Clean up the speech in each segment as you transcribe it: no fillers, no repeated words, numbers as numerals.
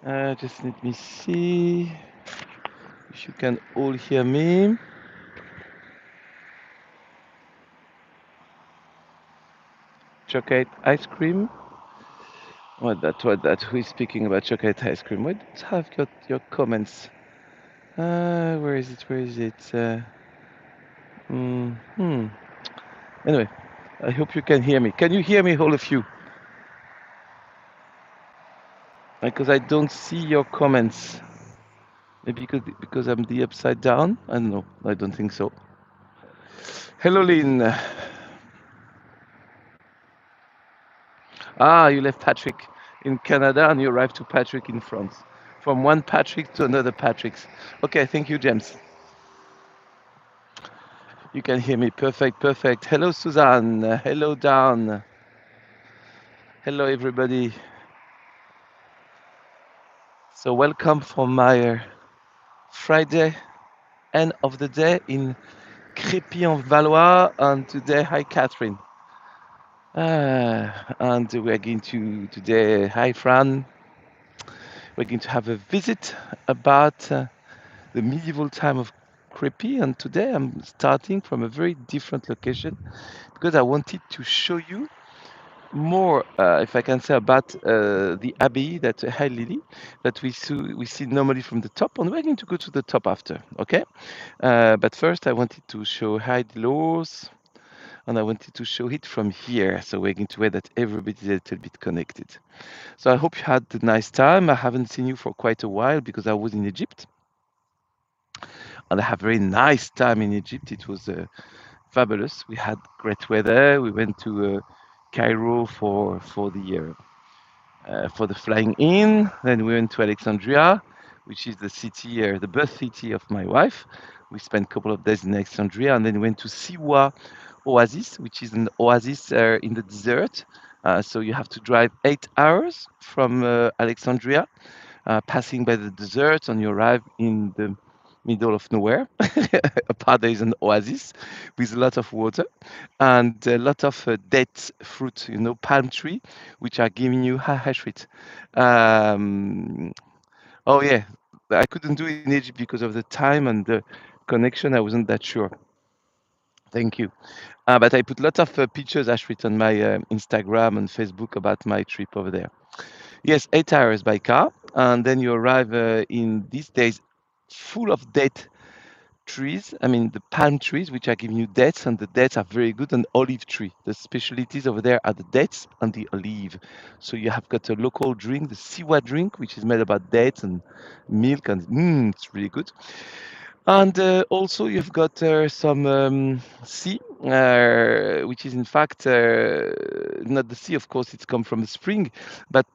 Just let me see if you can all hear me. Chocolate ice cream. What that? What that? Who is speaking about chocolate ice cream? What have got your comments? Where is it? Where is it? Hmm. Anyway, I hope you can hear me. Can you hear me, all of you? Because I don't see your comments. Maybe because I'm the upside down. I don't know. I don't think so. Hello, Lynn. Ah, you left Patrick in Canada and you arrived to Patrick in France. From one Patrick to another Patrick's. Okay, thank you, James. You can hear me. Perfect, perfect. Hello, Suzanne. Hello, Dan. Hello, everybody. So, welcome for my Friday end of the day in crepy en Valois. And today, hi, Catherine. And we're going to today, hi, Fran. We're going to have a visit about the medieval time of crepy. And today, I'm starting from a very different location because I wanted to show you more, if I can say, about the abbaye that Hi Lily that we see normally from the top, and we're going to go to the top after, okay? But first, I wanted to show Hi Delos, and I wanted to show it from here. So we're going to wait that everybody's a little bit connected. So I hope you had a nice time. I haven't seen you for quite a while because I was in Egypt, and I had a very nice time in Egypt. It was fabulous. We had great weather. We went to Cairo for the flying in. Then we went to Alexandria, which is the city, the birth city of my wife. We spent a couple of days in Alexandria, and then we went to Siwa Oasis, which is an oasis in the desert. So you have to drive 8 hours from Alexandria, passing by the desert, and you arrive in the middle of nowhere. Apart, there is an oasis with a lot of water and a lot of date fruit, palm tree, which are giving you hashwit. Um, oh yeah, I couldn't do it in Egypt because of the time and the connection. I wasn't that sure. Thank you. But I put lots of pictures, Ashrit, on my Instagram and Facebook about my trip over there. Yes, 8 hours by car, and then you arrive in these days full of date trees. I mean, the palm trees, which are giving you dates, and the dates are very good, and olive tree. The specialties over there are the dates and the olive. So you have got a local drink, the siwa drink, which is made about dates and milk, and it's really good. And also, you've got some sea, which is in fact not the sea, of course, it's come from the spring, but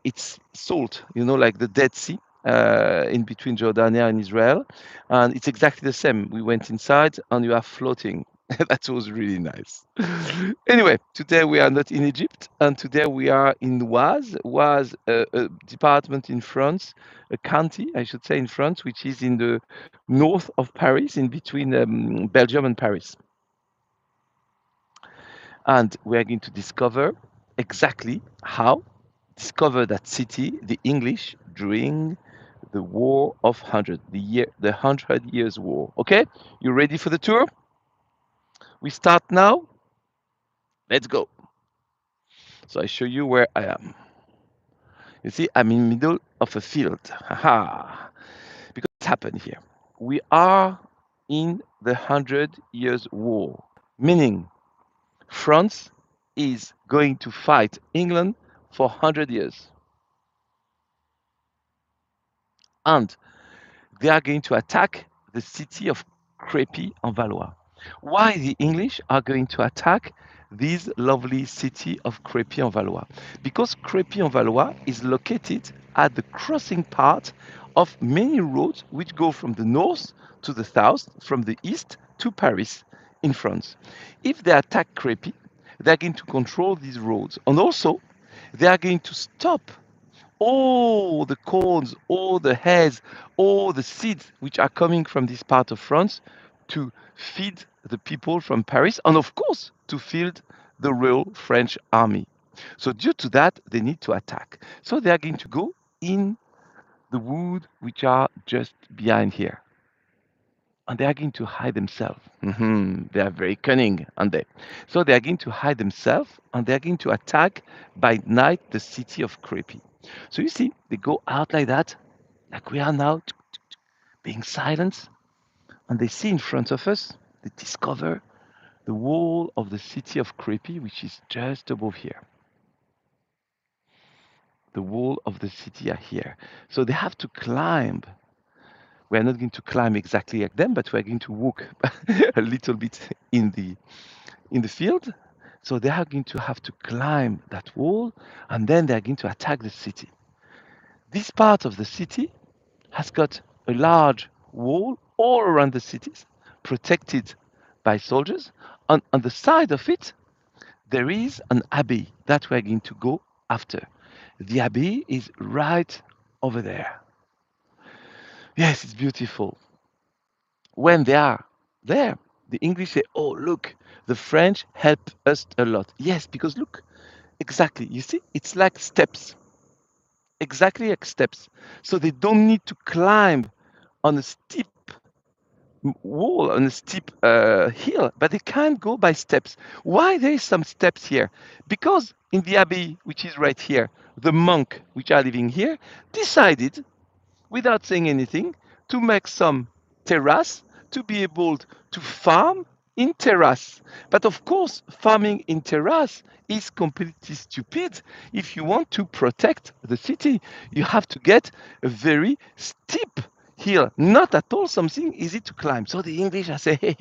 it's salt, like the Dead Sea in between Jordania and Israel. And it's exactly the same. We went inside and you are floating. That was really nice. Anyway, today we are not in Egypt, and today we are in Oise. Oise, a department in France, a county, I should say, in France, which is in the north of Paris, in between Belgium and Paris. And we are going to discover exactly how discover that city, the English, during the War of Hundred, the 100 Years' War. Okay, you ready for the tour? We start now. Let's go. So I show you where I am. You see, I'm in the middle of a field. Haha. Because what's happened here? We are in the 100 Years' War, meaning France is going to fight England for 100 years. And they are going to attack the city of Crepy en Valois. Why the English are going to attack this lovely city of Crepy en Valois? Because Crepy en Valois is located at the crossing part of many roads which go from the north to the south, from the east to Paris in France. If they attack Crepy, they are going to control these roads. And also, they are going to stop all the corns, all the heads, all the seeds which are coming from this part of France to feed the people from Paris and, of course, to feed the real French army. So, due to that, they need to attack. So, they are going to go in the wood which are just behind here. And they are going to hide themselves. They are very cunning, aren't they? So they are going to hide themselves and they are going to attack by night the city of Crepy. So you see, they go out like that, like we are now, being silent, and they see in front of us, they discover the wall of the city of Crepy, which is just above here. The wall of the city are here. So they have to climb. We are not going to climb exactly like them, but we are going to walk a little bit in the field. So they are going to have to climb that wall, and then they are going to attack the city. This part of the city has got a large wall all around the cities, protected by soldiers. On the side of it, there is an abbey that we're going to go after. The abbey is right over there. Yes, it's beautiful. When they are there, the English say, "Oh, look, the French help us a lot." Yes, because look, exactly. You see, it's like steps, exactly like steps. So they don't need to climb on a steep wall, on a steep hill, but they can go by steps. Why there is some steps here? Because in the abbey, which is right here, the monk which are living here decided without saying anything, to make some terrace to be able to farm in terrace. But of course, farming in terrace is completely stupid. If you want to protect the city, you have to get a very steep hill, not at all something easy to climb. So the English are saying,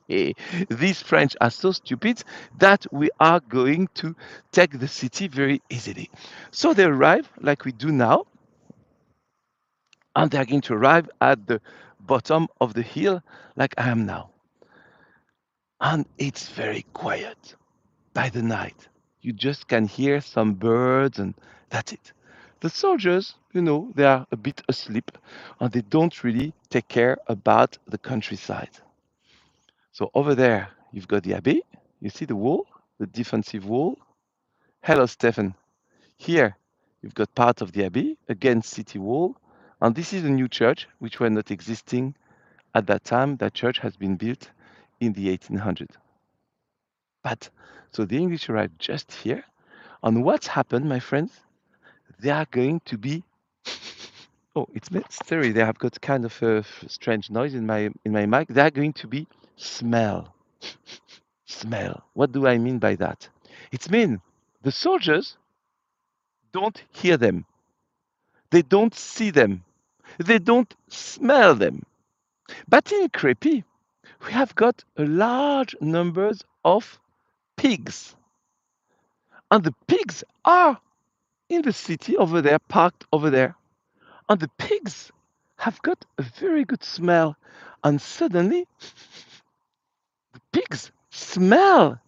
hey, these French are so stupid that we are going to take the city very easily. So they arrive like we do now, and they're going to arrive at the bottom of the hill like I am now. And it's very quiet by the night. You just can hear some birds and that's it. The soldiers, they are a bit asleep and they don't really take care about the countryside. So over there, you've got the abbey. You see the wall, the defensive wall. Hello, Stephen. Here, you've got part of the abbey, again, city wall. And this is a new church, which were not existing at that time. That church has been built in the 1800s. But so the English arrived just here. And what's happened, my friends? They are going to be. Oh, it's scary. They have got kind of a strange noise in my mic. They are going to be smell. Smell. What do I mean by that? It means the soldiers don't hear them. They don't see them. They don't smell them. But in Crepy, we have got a large numbers of pigs. And the pigs are in the city over there, parked over there. And the pigs have got a very good smell. And suddenly, the pigs smell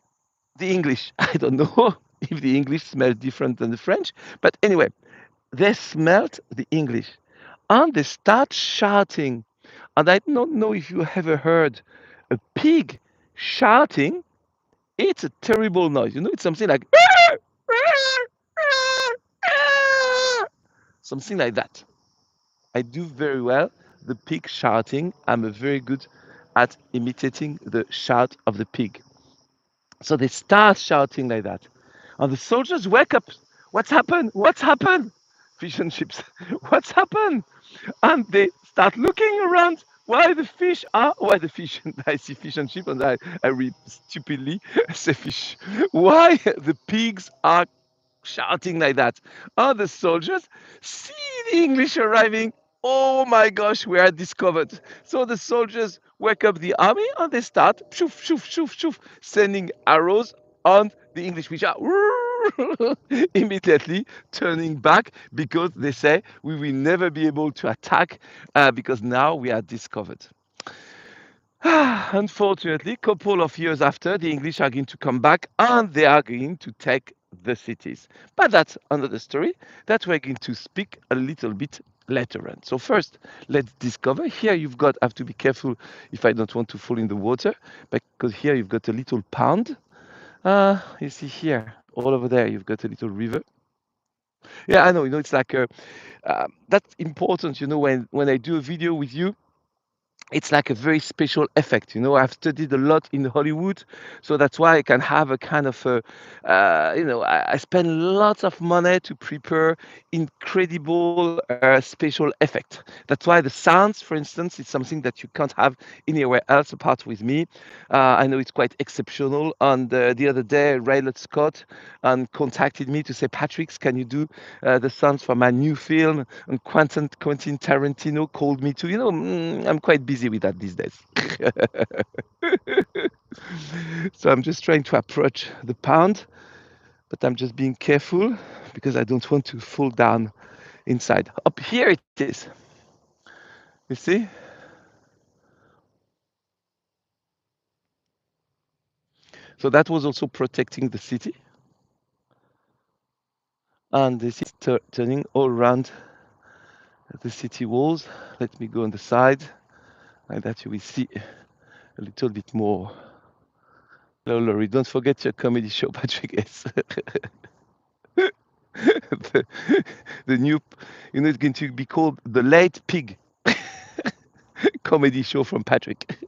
the English. I don't know if the English smells different than the French, but anyway, they smelt the English and they start shouting. And I don't know if you ever heard a pig shouting. It's a terrible noise. It's something like something like that. I do very well the pig shouting. I'm very good at imitating the shout of the pig. So they start shouting like that. And the soldiers wake up. What's happened? What's happened? Fish and chips. What's happened? And they start looking around why the fish. I see fish and chips and I read stupidly say fish. Why the pigs are shouting like that? Oh, the soldiers see the English arriving. Oh my gosh, we are discovered. So the soldiers wake up the army and they start shoof, shoof, shoof, shoof, sending arrows on the English, which are immediately turning back because they say we will never be able to attack because now we are discovered. Unfortunately, a couple of years after, the English are going to come back and they are going to take the cities. But that's another story that we're going to speak a little bit later on. So first, let's discover. Here you've got, I have to be careful if I don't want to fall in the water, because here you've got a little pond. You see here, all over there, you've got a little river. Yeah, I know. It's like that's important. When I do a video with you, it's like a very special effect. I've studied a lot in Hollywood, so that's why I can have a kind of I spend lots of money to prepare incredible special effect. That's why the sounds, for instance, is something that you can't have anywhere else apart with me. I know it's quite exceptional. And the other day, Raylet Scott contacted me to say, Patrick, can you do the sounds for my new film? And Quentin Tarantino called me too. I'm quite busy with that these days. So I'm just trying to approach the pound, but I'm just being careful because I don't want to fall down inside. Up here it is. You see? So that was also protecting the city. And this is turning all around the city walls. Let me go on the side, like that you will see a little bit more. Hello, Laurie. Don't forget your comedy show, Patrick. Yes. the, the new, it's going to be called The Late Pig comedy show from Patrick.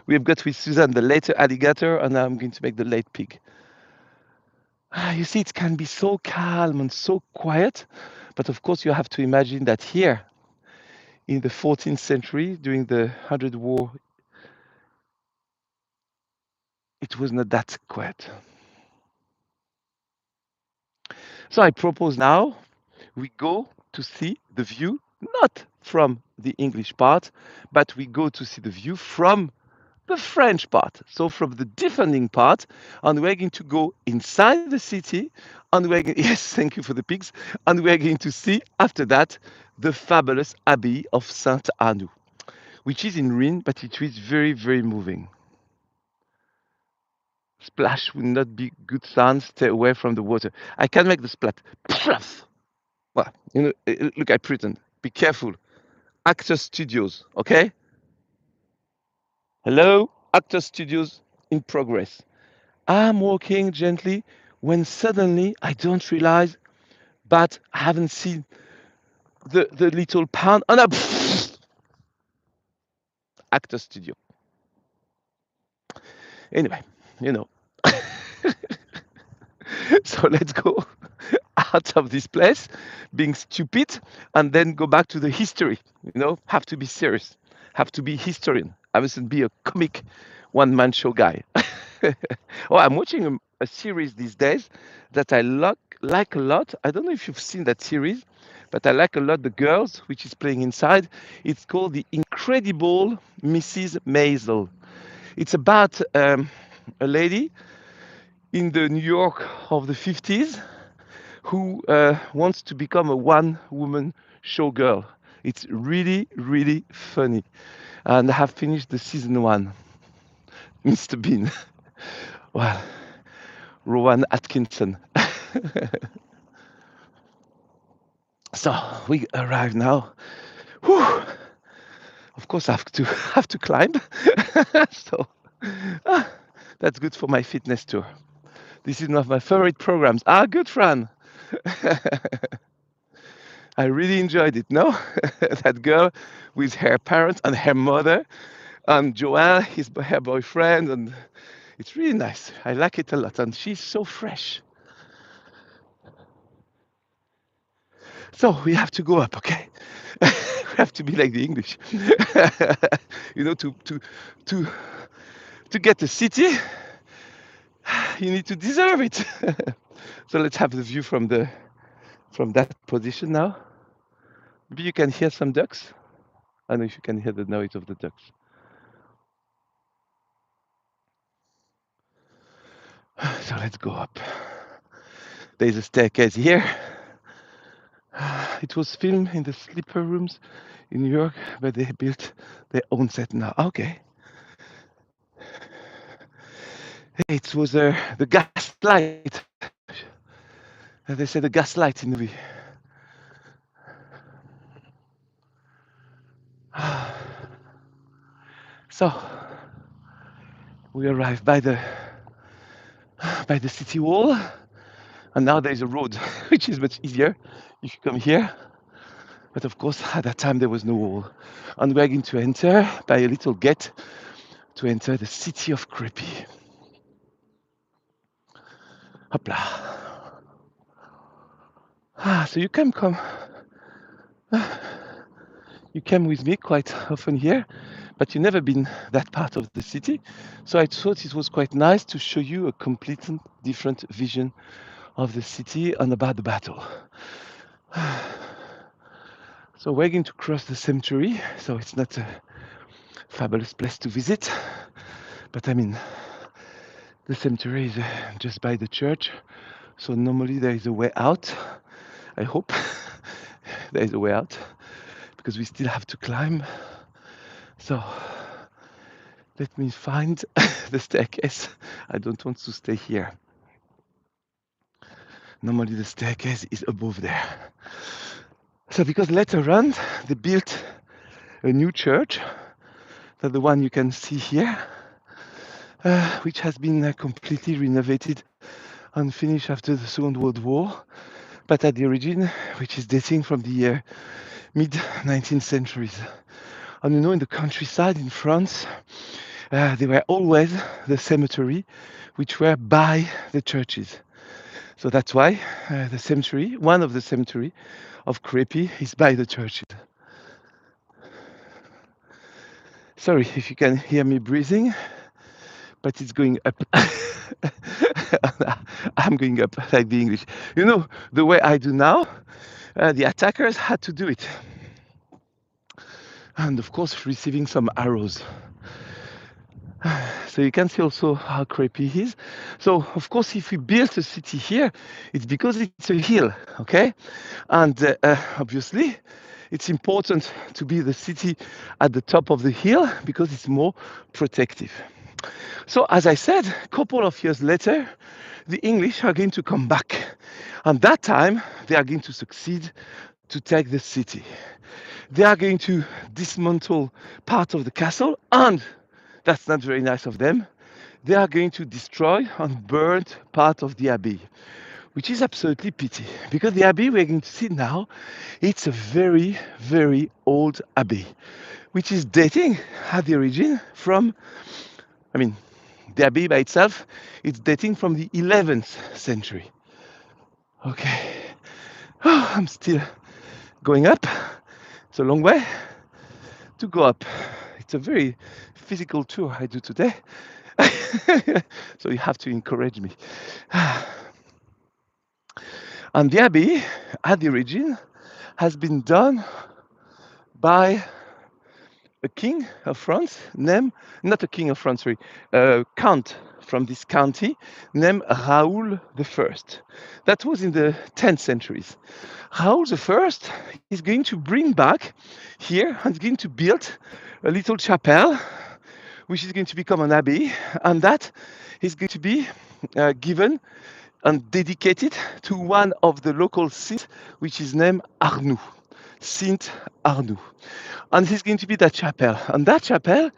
We have got with Susan the later alligator, and now I'm going to make the late pig. You see, it can be so calm and so quiet, but of course, you have to imagine that here in the 14th century, during the Hundred War, it was not that quiet. So I propose now we go to see the view, not from the English part, but we go to see the view from the French part, so from the defending part, and we're going to go inside the city, and yes, thank you for the pigs, and we're going to see after that the fabulous Abbey of Saint Arnoux, which is in ruin, but it is very, very moving. Splash will not be good sound. Stay away from the water. I can make the splat. Well, look, I pretend. Be careful. Actor Studios, okay? Hello, Actor Studios in progress. I'm walking gently when suddenly I don't realize, but I haven't seen the little pound. Oh no! Actor Studio. Anyway, you know. So let's go out of this place being stupid and then go back to the history. Have to be serious, have to be historian. I mustn't be a comic one-man show guy. Oh, I'm watching a series these days that I like a lot. I don't know if you've seen that series, but I like a lot the girls which is playing inside. It's called The Incredible Mrs. Maisel. It's about a lady in the New York of the 50s who wants to become a one-woman showgirl. It's really, really funny. And I have finished the season one. Mr. Bean. Well, Rowan Atkinson. So we arrive now. Whew. Of course, I have to climb. So that's good for my fitness tour. This is one of my favorite programs. Good fun. I really enjoyed it. No, that girl with her parents and her mother, and Joanne, her boyfriend, and it's really nice. I like it a lot, and she's so fresh. So we have to go up, okay? We have to be like the English, to to get the city. You need to deserve it. So let's have the view from that position now. Maybe you can hear some ducks. I don't know if you can hear the noise of the ducks. So let's go up. There's a staircase here. It was filmed in the sleeper rooms in New York, but they built their own set now. Okay. It was the gaslight. They said the gaslight in the movie. So we arrived by the city wall, And now there is a road, which is much easier if you come here. But of course, at that time, there was no wall. And we're going to enter by a little gate to enter the city of Crepy. Hopla. So you can come. You came with me quite often here, but you've never been that part of the city. So I thought it was quite nice to show you a complete different vision of the city and about the battle. So we're going to cross the cemetery, so it's not a fabulous place to visit, but I mean, the cemetery is just by the church, so normally there is a way out. I hope there is a way out, because we still have to climb. So let me find the staircase. I don't want to stay here. Normally the staircase is above there. So because later on they built a new church, that's the one you can see here, which has been completely renovated and finished after the Second World War, but at the origin, which is dating from the mid-19th centuries. And you know, in the countryside in France, they were always the cemetery, which were by the churches. So that's why the cemetery, one of the cemetery of Crepy, is by the churches. Sorry if you can hear me breathing, but it's going up. I'm going up like the English. You know, the way I do now, the attackers had to do it. And of course, receiving some arrows. So you can see also how creepy it is. So of course, if we built a city here, it's because it's a hill, okay? And obviously, it's important to be the city at the top of the hill because it's more protective. So as I said, a couple of years later, the English are going to come back. And that time, they are going to succeed to take the city. They are going to dismantle part of the castle, and that's not very nice of them. They are going to destroy and burn part of the abbey, which is absolutely pity, because the abbey we're going to see now, it's a very, very old abbey, which is dating at the origin from, I mean, the abbey by itself, it's dating from the 11th century. Okay, I'm still going up. It's a long way to go up. It's a very physical tour I do today. So you have to encourage me. And the abbey, at the origin, has been done by a king of France named, not a king of France, sorry, a count from this county named Raoul I. That was in the 10th centuries. Raoul I is going to bring back here and is going to build a little chapel, which is going to become an abbey, and that is going to be given and dedicated to one of the local saints, which is named Arnoux, Saint Arnoux. And he's going to be that chapel. And that chapel,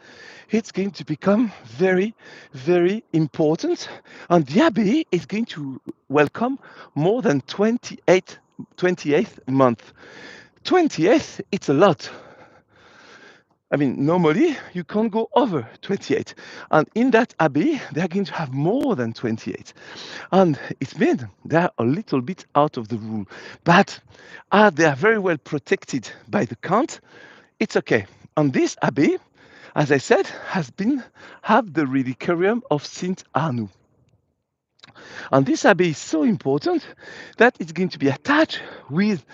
it's going to become very, very important. And the abbey is going to welcome more than 28th month. 28th, it's a lot. I mean, normally you can't go over 28. And in that abbey, they're going to have more than 28. And it means they're a little bit out of the rule. But they are very well protected by the count. It's okay. And this abbey, as I said, have the reliquarium of Saint Arnoux. And this abbey is so important that it's going to be attached with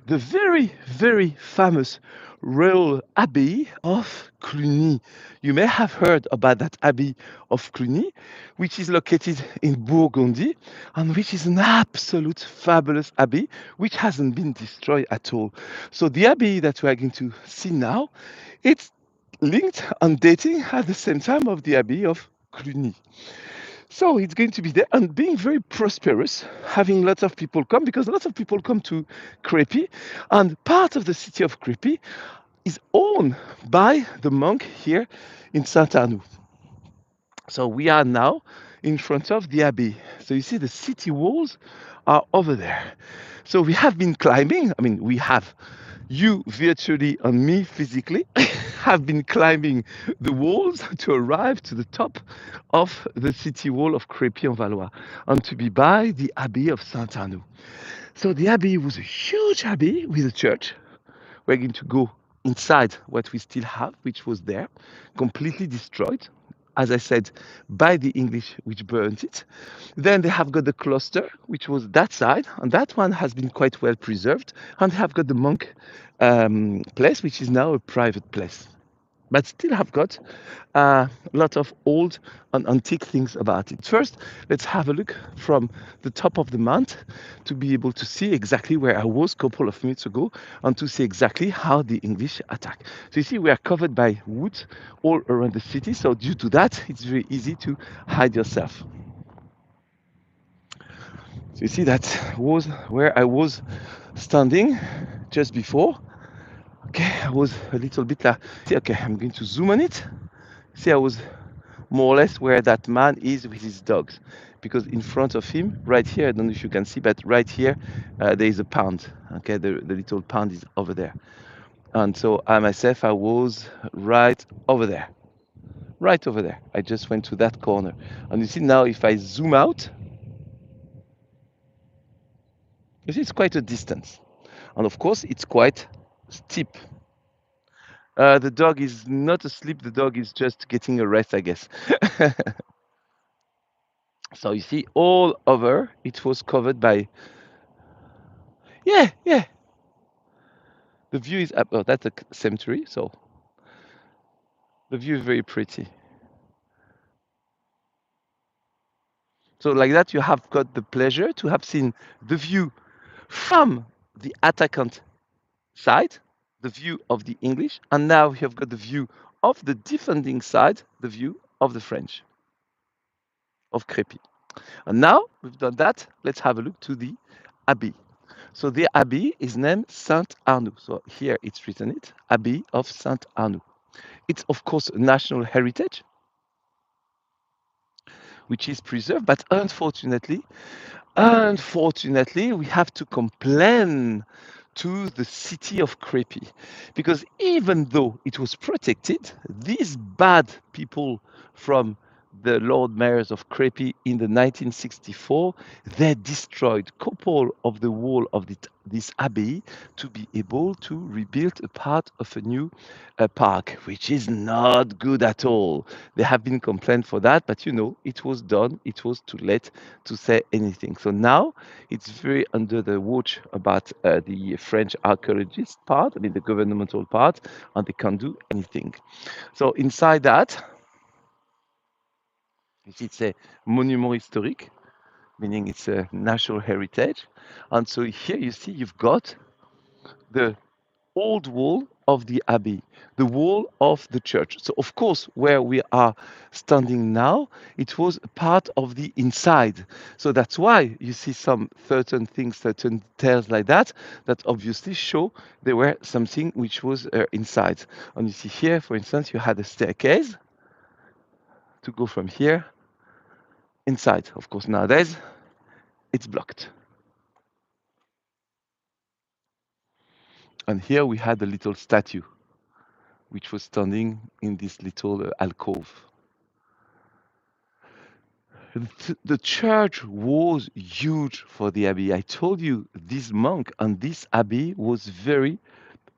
the very, very famous royal abbey of Cluny. You may have heard about that abbey of Cluny, which is located in Burgundy and which is an absolute fabulous abbey, which hasn't been destroyed at all. So the abbey that we are going to see now, it's linked and dating at the same time of the abbey of Cluny. So it's going to be there and being very prosperous, having lots of people come, because lots of people come to Crepy, and part of the city of Crepy is owned by the monk here in Saint Arnoux. So we are now in front of the abbey. So you see the city walls are over there. So we have been climbing. I mean, we have you virtually and me physically have been climbing the walls to arrive to the top of the city wall of Crepy en Valois and to be by the Abbey of Saint Arnaud. So the abbey was a huge abbey with a church. We're going to go inside what we still have, which was there, completely destroyed, as I said, by the English, which burnt it. Then they have got the cloister, which was that side, and that one has been quite well preserved. And they have got the monk place, which is now a private place, but still have got a lot of old and antique things about it. First, let's have a look from the top of the mount to be able to see exactly where I was a couple of minutes ago and to see exactly how the English attack. So you see, we are covered by woods all around the city. So due to that, it's very easy to hide yourself. So you see, that was where I was standing just before. Okay, I was a little bit like, see, okay, I'm going to zoom on it. See, I was more or less where that man is with his dogs. Because in front of him, right here, I don't know if you can see, but right here, there is a pond. Okay, the little pond is over there. And so I myself, I was right over there. Right over there. I just went to that corner. And you see now, if I zoom out, you see it's quite a distance. And of course, it's quite steep. The dog is not asleep. The dog is just getting a rest, I guess. So you see, all over, it was covered by, yeah, yeah. The view is up. Oh, that's a cemetery. So the view is very pretty. So like that, you have got the pleasure to have seen the view from the attackant side, the view of the English, and now you have got the view of the defending side, the view of the French, of Crépy. And now we've done that, let's have a look to the abbey. So the abbey is named Saint Arnaud. So here it's written it, Abbey of Saint Arnaud. It's of course a national heritage, which is preserved, but unfortunately, we have to complain to the city of Crepy because even though it was protected, these bad people from the Lord Mayors of Crepy in the 1964, they destroyed couple of the wall of this abbey to be able to rebuild a part of a new park, which is not good at all. There have been complaints for that, but you know, it was done. It was too late to say anything. So now it's very under the watch about the French archaeologist part, I mean the governmental part, and they can't do anything. So inside that, it's a monument historique, meaning it's a national heritage. And so here you see you've got the old wall of the abbey, the wall of the church. So, of course, where we are standing now, it was part of the inside. So that's why you see some certain things, certain details like that, that obviously show there were something which was inside. And you see here, for instance, you had a staircase to go from here inside. Of course, nowadays it's blocked. And here we had a little statue which was standing in this little alcove. The church was huge for the abbey. I told you this monk and this abbey was very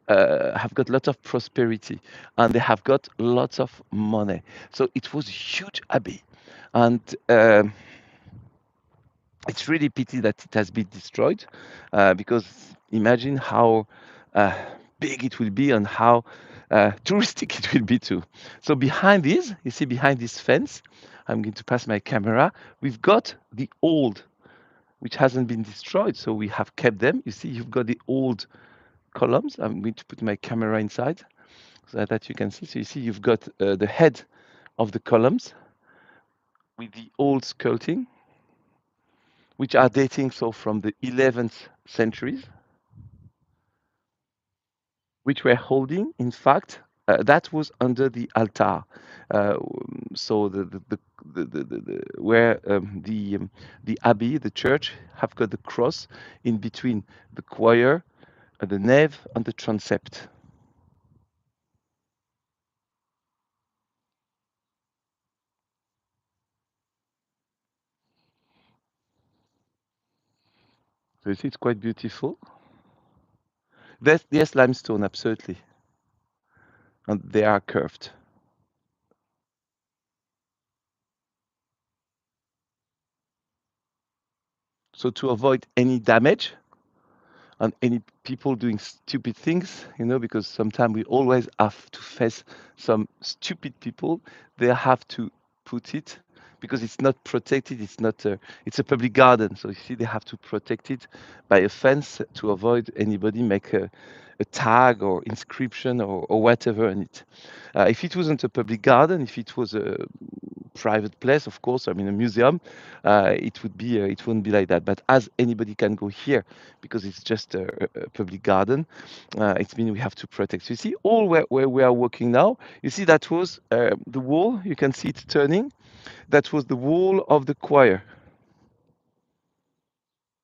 have got lots of prosperity and they have got lots of money. So it was a huge abbey, and it's really pity that it has been destroyed because imagine how uh, big it will be and how touristic it will be too. So behind this, you see behind this fence, I'm going to pass my camera. We've got the old, which hasn't been destroyed, so we have kept them. You see, you've got the old columns. I'm going to put my camera inside so that you can see. So you see, you've got the head of the columns with the old sculpting, which are dating so from the 11th centuries, which were holding, in fact, that was under the altar. So where the abbey, the church, have got the cross in between the choir, the nave, and the transept. So you see, it's quite beautiful. There's limestone, absolutely, and they are curved. So to avoid any damage, and any people doing stupid things, because sometimes we always have to face some stupid people. They have to put it because it's not protected. It's a public garden, so you see they have to protect it by a fence to avoid anybody make a tag or inscription or whatever on it. If it wasn't a public garden, if it was a private place, of course, I mean a museum, it wouldn't be like that. But as anybody can go here because it's just a public garden, it means we have to protect. So you see, all where we are walking now, you see that was the wall. You can see it turning. That was the wall of the choir.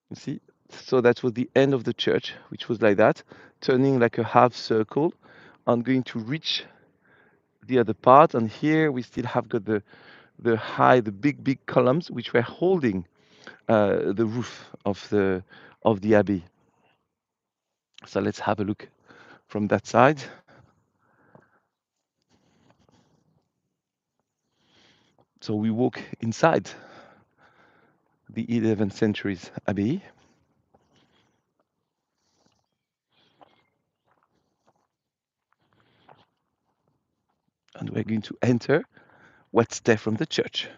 You see, so that was the end of the church, which was like that, turning like a half circle, and going to reach the other part. And here we still have got the big columns which were holding the roof of the abbey. So let's have a look from that side. So we walk inside the 11th century's abbey, and we're going to enter what's there from the church.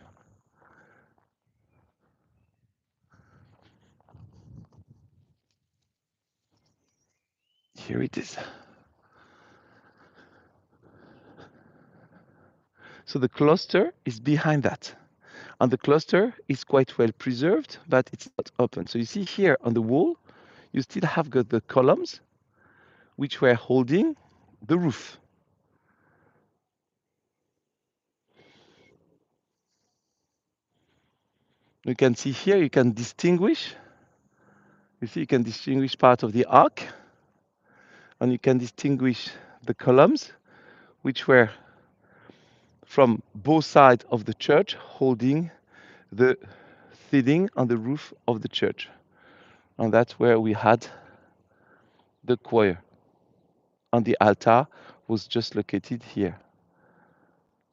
Here it is. So the cloister is behind that. And the cloister is quite well preserved, but it's not open. So you see here on the wall, you still have got the columns which were holding the roof. You can see here, you can distinguish. You see, you can distinguish part of the arc, and you can distinguish the columns which were from both sides of the church holding the ceiling on the roof of the church. And that's where we had the choir. And the altar was just located here.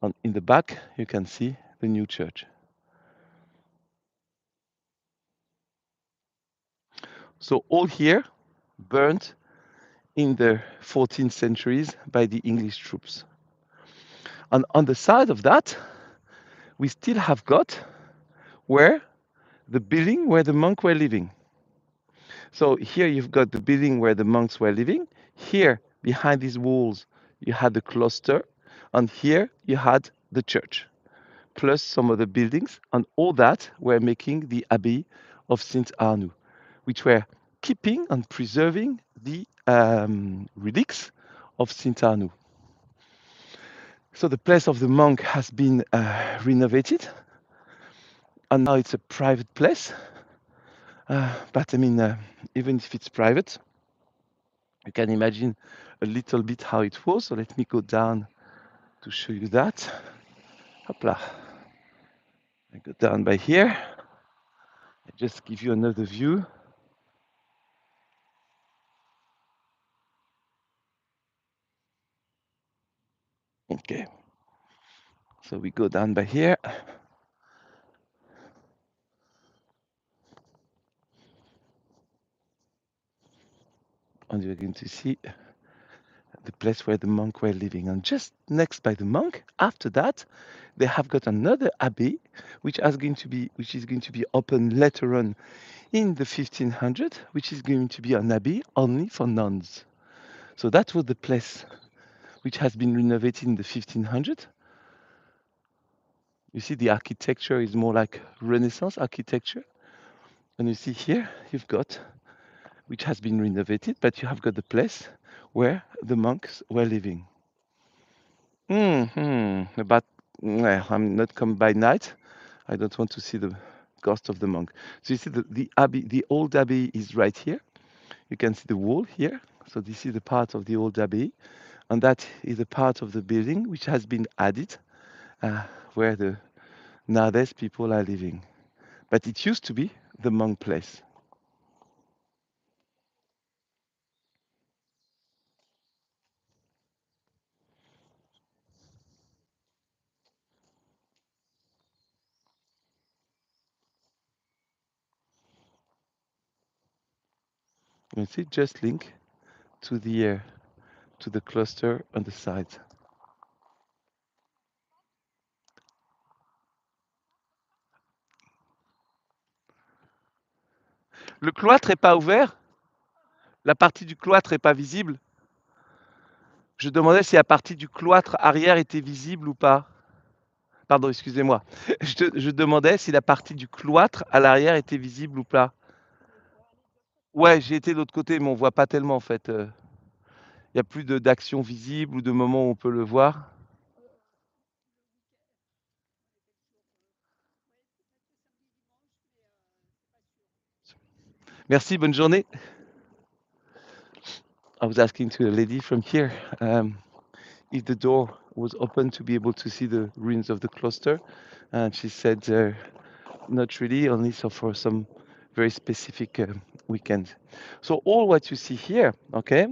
And in the back, you can see the new church. So all here burnt in the 14th centuries by the English troops. And on the side of that, we still have got where the building where the monks were living. So here you've got the building where the monks were living. Here, behind these walls, you had the cloister, and here you had the church, plus some other buildings, and all that were making the Abbey of Saint Arnoux, which were keeping and preserving the relics of Saint Arnoux. So the place of the monk has been renovated, and now it's a private place. But I mean, even if it's private, you can imagine a little bit how it was. So let me go down to show you that. Hopla. I go down by here. I just give you another view. Okay. So we go down by here. And you're going to see the place where the monk were living. And just next by the monk, after that, they have got another abbey, which is going to be open later on in the 1500, which is going to be an abbey only for nuns. So that was the place which has been renovated in the 1500. You see the architecture is more like Renaissance architecture. And you see here, you've got, which has been renovated, but you have got the place where the monks were living. But well, I'm not come by night, I don't want to see the ghost of the monk. So you see the abbey, the old abbey is right here. You can see the wall here. So this is the part of the old abbey, and that is a part of the building which has been added, where the nowadays people are living. But it used to be the monk place. You see, just link to the cluster on the side. Le cloître est pas ouvert? La partie du cloître est pas visible? Je demandais si la partie du cloître arrière était visible ou pas. Pardon, excusez-moi. Je demandais si la partie du cloître à l'arrière était visible ou pas. Ouais, j'ai été de l'autre côté, mais on voit pas tellement en fait. Il y a plus d'action visible ou de moment où on peut le voir. Merci, bonne journée. I was asking to a lady from here if the door was open to be able to see the ruins of the cluster, and she said not really, only so for some very specific weekend. So all what you see here, okay,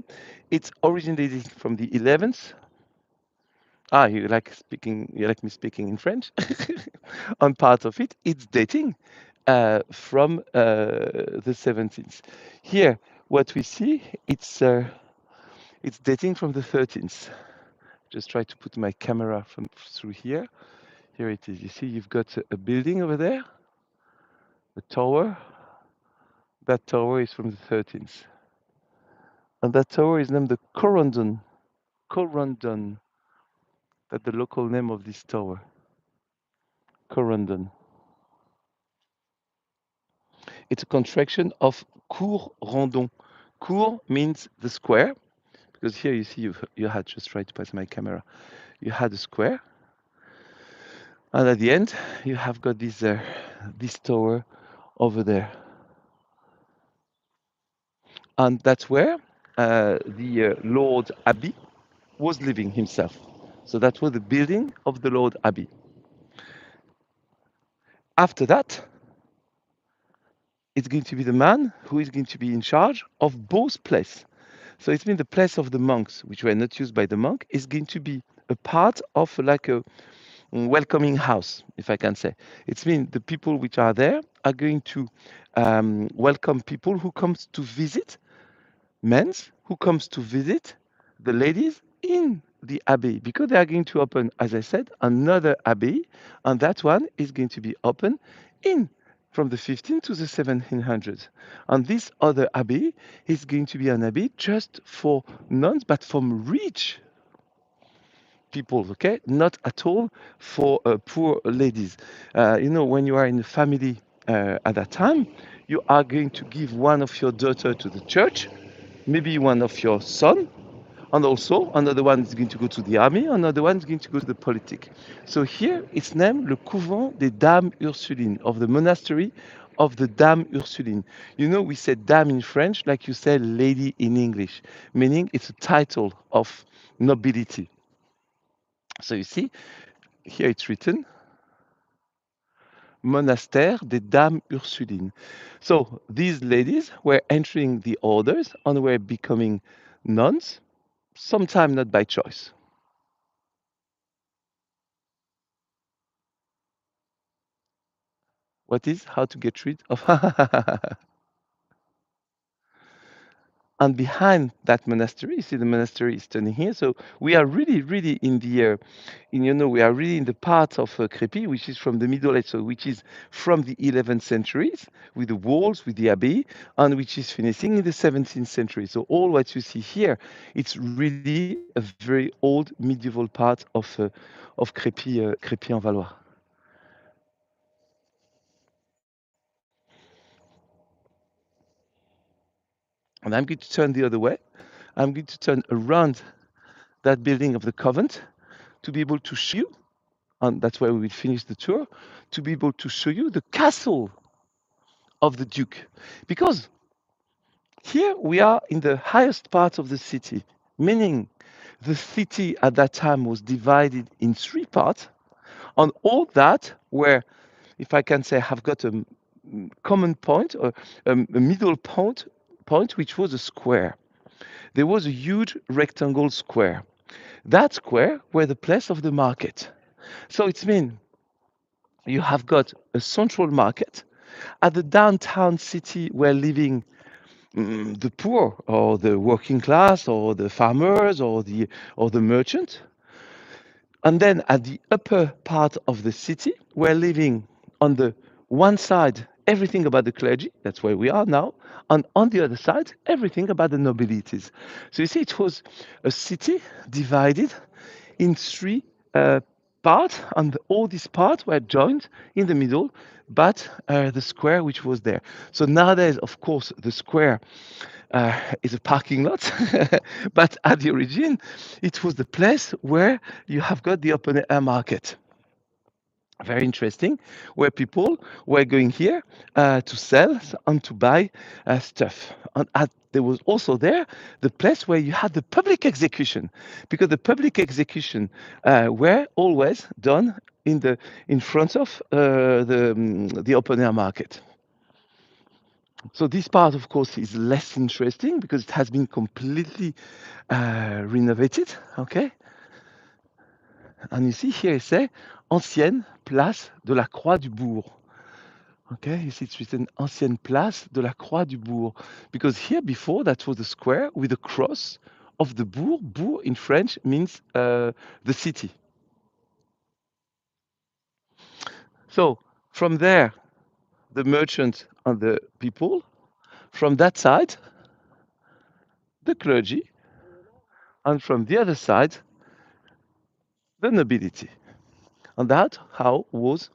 it's originated from the 11th. Ah, you like me speaking in French? On part of it, it's dating from the 17th. Here, what we see, it's dating from the 13th. Just try to put my camera from through here. Here it is. You see, you've got a building over there, a tower. That tower is from the 13th. And that tower is named the Corondon. Corondon. That's the local name of this tower. Corondon. It's a contraction of cour rondon. Cour means the square, because here you see you had just tried to pass my camera. You had a square, and at the end you have got this tower over there, and that's where the Lord Abbey was living himself. So that was the building of the Lord Abbey. After that, it's going to be the man who is going to be in charge of both places. So it means the place of the monks, which were not used by the monk, is going to be a part of like a welcoming house, if I can say. It means the people which are there are going to welcome people who comes to visit, men who comes to visit the ladies in the abbey, because they are going to open, as I said, another abbey, and that one is going to be open in from the 15th to the 1700s. And this other abbey is going to be an abbey just for nuns, but from rich people, okay? Not at all for poor ladies. When you are in a family at that time, you are going to give one of your daughter to the church, maybe one of your son, and also another one is going to go to the army, another one is going to go to the politic. So here it's named Le Couvent des Dames Ursulines, of the monastery of the Dames Ursulines. You know, we say dame in French like you say lady in English, meaning it's a title of nobility. So you see, here it's written Monastère des Dames Ursulines. So these ladies were entering the orders and were becoming nuns, sometimes not by choice. What is how to get rid of? And behind that monastery, you see the monastery is turning here. So we are really, really in we are really in the part of Crepy, which is from the Middle Age, so which is from the 11th centuries with the walls, with the abbey, and which is finishing in the 17th century. So all what you see here, it's really a very old medieval part of Crepy, Crepy en Valois. And I'm going to turn the other way. I'm going to turn around that building of the convent to be able to show you and that's where we will finish the tour, to be able to show you the castle of the Duke. Because here we are in the highest part of the city, meaning the city at that time was divided in three parts. On all that, where, if I can say, have got a common point or a middle point, which was a square. There was a huge rectangle square. That square were the place of the market. So it's mean you have got a central market at the downtown city where living the poor or the working class or the farmers or the merchant. And then at the upper part of the city, we're living on the one side, everything about the clergy, that's where we are now, and on the other side, everything about the nobilities. So you see, it was a city divided in three uh, parts, and all these parts were joined in the middle, but the square which was there. So nowadays, of course, the square is a parking lot, but at the origin, it was the place where you have got the open air market. Very interesting, where people were going here to sell and to buy stuff. And there was also there the place where you had the public execution, because the public execution were always done in front of the open air market. So this part, of course, is less interesting because it has been completely renovated. Okay, and you see here it say ancienne place de la Croix du Bourg. Okay, you see it's written ancienne place de la Croix du Bourg because here before that was a square with a cross of the bourg. Bourg in French means the city. So from there, the merchant and the people. From that side, the clergy, and from the other side, the nobility. And that how was,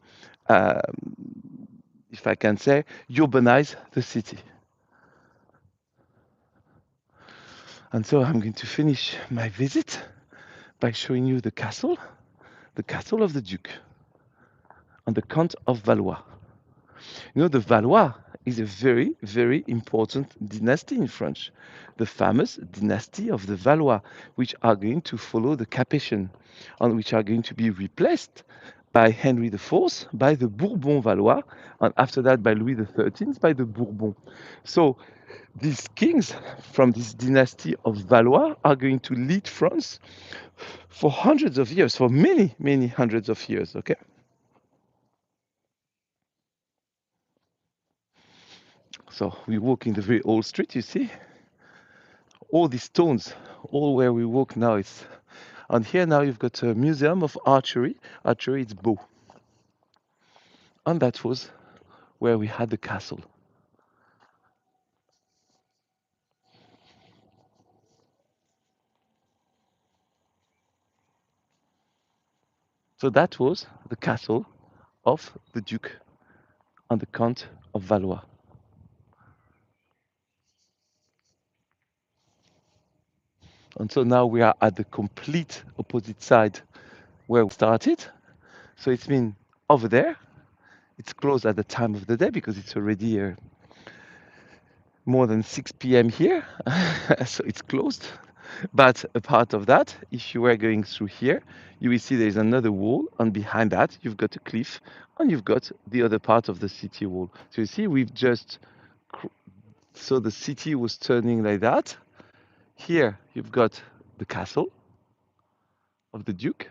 um, if I can say, urbanize the city. And so I'm going to finish my visit by showing you the castle of the Duke, and the Count of Valois. You know, the Valois is a very, very important dynasty in France, the famous dynasty of the Valois, which are going to follow the Capetian and which are going to be replaced by Henry IV, by the Bourbon Valois, and after that by Louis XIII, by the Bourbon. So these kings from this dynasty of Valois are going to lead France for hundreds of years, for many, many hundreds of years. Okay. So we walk in the very old street, you see, all these stones, all where we walk now is. And here now you've got a museum of archery. Archery, it's bow. And that was where we had the castle. So that was the castle of the Duke and the Count of Valois. And so now we are at the complete opposite side where we started. So it's been over there. It's closed at the time of the day because it's already more than 6 p.m. here. So it's closed. But a part of that, if you were going through here, you will see there's another wall, and behind that, you've got a cliff, and you've got the other part of the city wall. So you see, we've just so the city was turning like that. Here, you've got the castle of the Duke,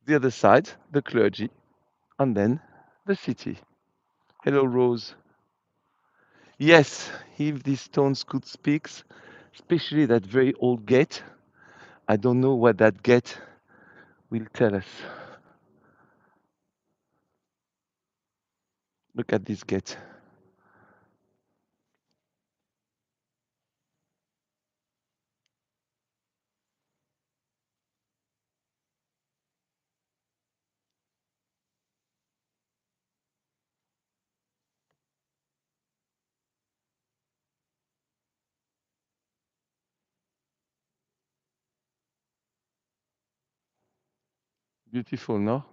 the other side, the clergy, and then the city. Hello, Rose. Yes, if these stones could speak, especially that very old gate, I don't know what that gate will tell us. Look at this gate. Beautiful, no?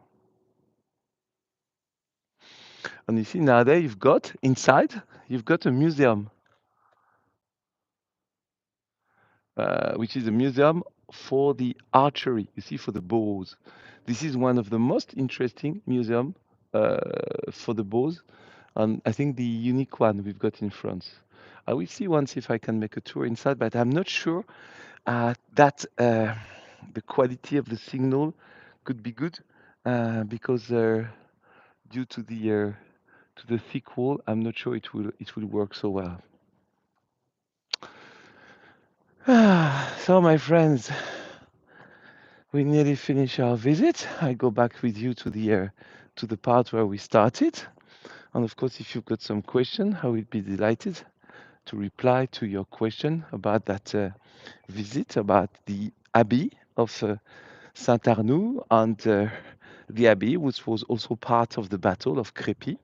And you see, nowadays you've got inside, you've got a museum, which is a museum for the archery. You see, for the bows. This is one of the most interesting museum uh, for the bows, and I think the unique one we've got in France. I will see once if I can make a tour inside, but I'm not sure that the quality of the signal could be good because due to the thick wall, I'm not sure it will work so well. So, my friends, we nearly finish our visit. I go back with you to the part where we started. And of course, if you've got some question, I will be delighted to reply to your question about that visit, about the Abbey of Saint Arnoux and the Abbey, which was also part of the Battle of Crepy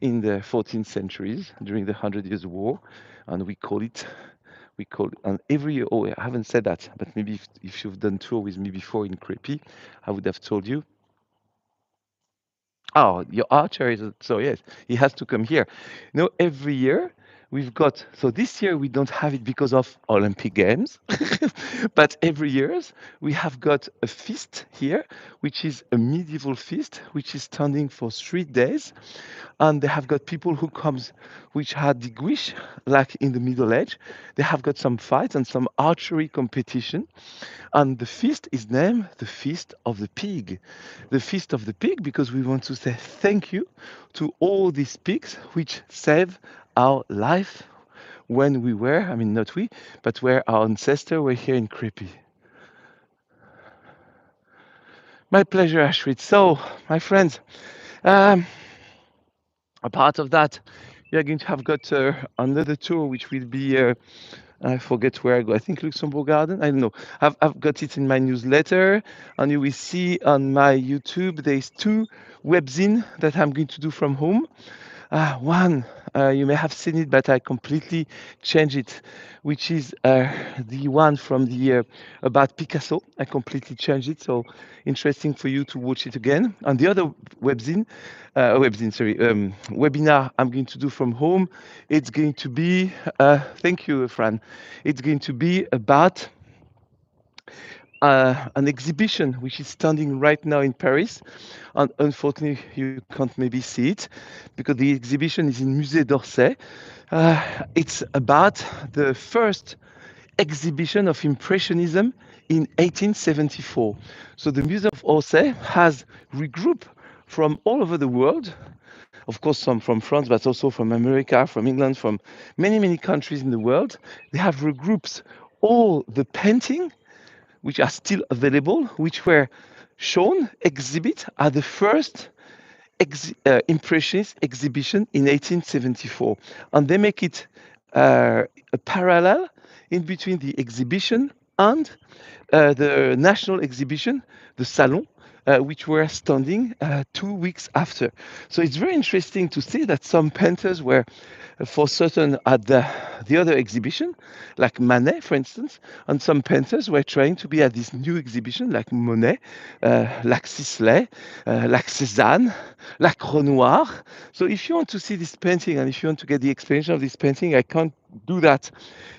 in the 14th centuries during the Hundred Years' War, and we call it, and every year. Oh, I haven't said that, but maybe if you've done tour with me before in Crepy, I would have told you. Oh, your archer is so yes, he has to come here. Every year we've got so this year we don't have it because of Olympic Games, but every years we have got a feast here, which is a medieval feast, which is standing for 3 days, and they have got people who comes which had the guiche like in the Middle Age. They have got some fights and some archery competition, and the feast is named the Feast of the Pig. The Feast of the Pig because we want to say thank you to all these pigs which saved our life when we were, I mean, not we, but where our ancestors were here in Crepy. My pleasure, Ashrit. So, my friends, um, a part of that, we are going to have got another tour, which will be I forget where I go. I think Luxembourg Garden. I don't know. I've got it in my newsletter, and you will see on my YouTube. There's two webzine that I'm going to do from home. One, you may have seen it, but I completely changed it, which is the one from the about Picasso. I completely changed it, so interesting for you to watch it again. And the other webinar I'm going to do from home. It's going to be, thank you, Fran. It's going to be about an exhibition which is standing right now in Paris. And unfortunately, you can't maybe see it because the exhibition is in Musée d'Orsay. It's about the first exhibition of Impressionism in 1874. So the Museum of Orsay has regrouped from all over the world, of course, some from France, but also from America, from England, from many, many countries in the world. They have regrouped all the painting which are still available, which were shown, exhibit at the first Impressionist exhibition in 1874. And they make it a parallel in between the exhibition and the national exhibition, the Salon, which were standing 2 weeks after. So it's very interesting to see that some painters were for certain at the other exhibition, like Manet, for instance, and some painters were trying to be at this new exhibition, like Monet, like Sisley, like Cézanne, like Renoir. So if you want to see this painting and if you want to get the explanation of this painting, I can't do that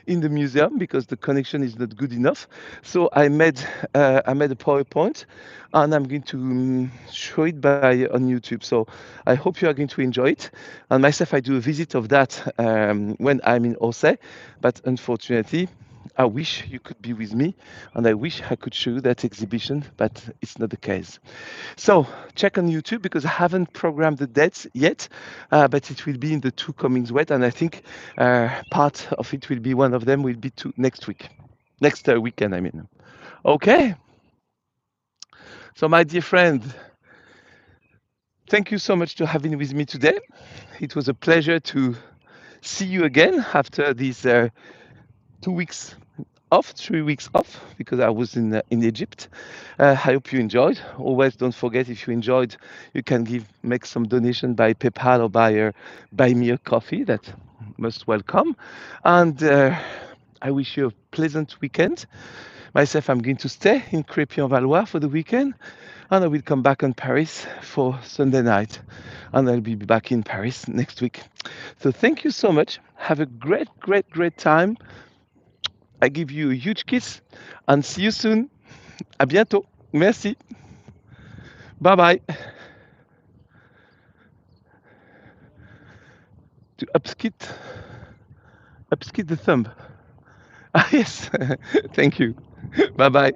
in the museum because the connection is not good enough. So I made a PowerPoint, and I'm going to show it by on YouTube. So I hope you are going to enjoy it. And myself, I do a visit of that when I'm in Orsay, but unfortunately, I wish you could be with me, and I wish I could show you that exhibition, but it's not the case. So check on YouTube because I haven't programmed the dates yet, but it will be in the two coming weeks, and I think part of it will be one of them will be next week, next weekend. I mean, okay. So my dear friend, thank you so much to having with me today. It was a pleasure to see you again after these 2 weeks off, 3 weeks off, because I was in Egypt. I hope you enjoyed. Always don't forget if you enjoyed, you can make some donation by PayPal or buy me a coffee. That most welcome. And I wish you a pleasant weekend. Myself, I'm going to stay in Crépy en Valois for the weekend. and I will come back on Paris for Sunday night, and I'll be back in Paris next week. So thank you so much. Have a great, great, great time. I give you a huge kiss, and see you soon. À bientôt. Merci. Bye bye. To upskit the thumb. Ah yes. Thank you. Bye bye.